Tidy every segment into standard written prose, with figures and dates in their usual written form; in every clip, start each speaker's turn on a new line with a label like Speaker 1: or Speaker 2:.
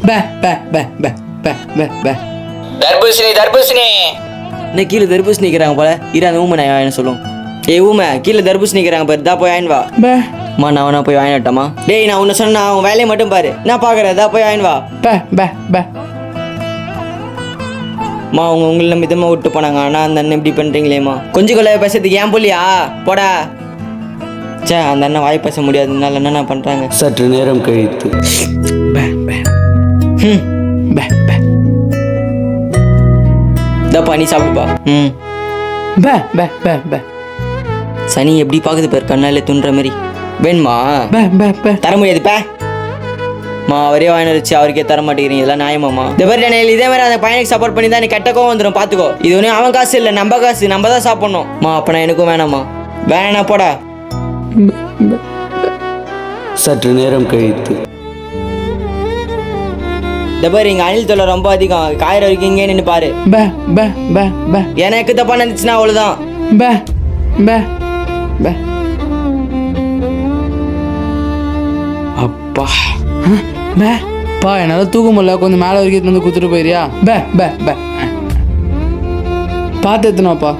Speaker 1: பே பே பே பே பே பே பே.
Speaker 2: தர்பூசணி
Speaker 3: என்ன கீழே தர்பூசணி நிற்கிறாங்க போல இரு அந்த ஊமை நான் என்ன சொல்லும். ஊமை கீழே தர்பூசணி நிற்கிறாங்க பாரு, தான் போய் வாங்கின்னு வா.
Speaker 1: பே
Speaker 3: அம்மா நான் வேணா போய் வாங்கிட்டமா. டேய் நான் உன்னை சொன்னா அவன் வேலையை மட்டும் பாரு, என்ன பார்க்குற, தான் போய் வாங்கின்னு வா.
Speaker 1: பே பே பே.
Speaker 3: அம்மா உங்களை மிதமாக விட்டு போனாங்க, ஆனால் அந்த அண்ணன் இப்படி பண்ணுறீங்களேம்மா. கொஞ்சம் கொள்ள பேசுறதுக்கு ஏன் புள்ளியா போடா. சே அந்த அண்ணன் வாய் பேச முடியாதுனால என்ன பண்ணுறாங்க.
Speaker 2: சற்று நேரம் கழித்து
Speaker 1: பே பே
Speaker 3: ம்
Speaker 1: பே பே
Speaker 3: இதாப்பா நீ சாப்பிடுப்பா. ம்
Speaker 1: பே பே பே பே
Speaker 3: சனி எப்படி பார்க்குது பாரு, கண்ணாலே துன்ற மாதிரி. வேணுமா?
Speaker 1: பே பே பே.
Speaker 3: தர முடியாதுப்பா. மா அவரே வாங்கின வச்சு அவருக்கே தர மாட்டேங்கிறீங்க, இதெல்லாம் நியாயமாம்மா? இந்த மாதிரி டேனியல் இதே மாதிரி அந்த பையனுக்கு சப்போர்ட் பண்ணி தான் நீ கெட்ட கோவம் வந்துடும், பார்த்துக்கோ. இது ஒன்றும் அவன் காசு இல்லை, நம்ம காசு, நம்ம தான் சாப்பிட்ணும். மா அப்போ நான் எனக்கும் வேணாம்மா. வேணா போடா.
Speaker 2: சற்று நேரம் கழித்து
Speaker 3: இந்த பாரு இங்கே அணில் தொல்லை ரொம்ப அதிகம், காயிற வரைக்கும் இங்கே நின்று பாரு.
Speaker 1: பே பே பே பே.
Speaker 3: எனக்கு தப்பா நினைச்சுன்னா அவ்வளோதான்.
Speaker 1: பே பே பே. அப்பா பே பா என்னால் தூக்க முடியல, கொஞ்சம் மேலே வரைக்கும் வந்து கொடுத்துட்டு போயிரியா? பே பே பே. பார்த்து எத்தனாப்பா?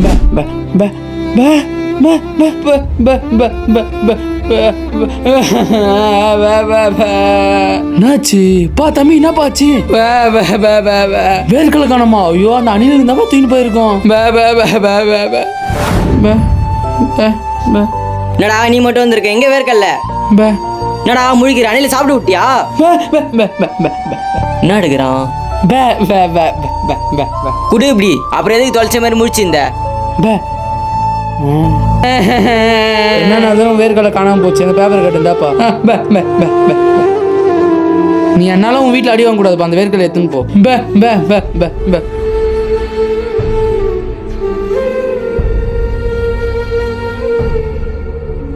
Speaker 1: பே பே பே பே பே பே பே பே பே பே பே என்னாச்சு பா தம்பி, என்னப்பாச்சு? வேர்க்கலை காணமா? ஐயோ அந்த அணில் இருந்தாப்பா தூக்கிட்டு போயிருக்கோம்.
Speaker 3: என்னடா நீ மட்டும் வந்திருக்க, எங்க வேர்க்கல்ல? என்னடா முழிக்கிற, அணில சாப்பிட்டு விட்டியா? என்ன எடுக்கிறான்? குடு இப்படி, அப்புறம் எதுக்கு தொலைச்ச மாதிரி முழிச்சிருந்த?
Speaker 1: என்னன்னா வேர்க்கலை காணாம போச்சு, அந்த பேப்பர் கட்டுந்தாப்பா. நீ என்னாலும் உன் வீட்டில் அடி வாங்க கூடாதுப்பா, அந்த வேர்க்கலை எடுத்துன்னு போ.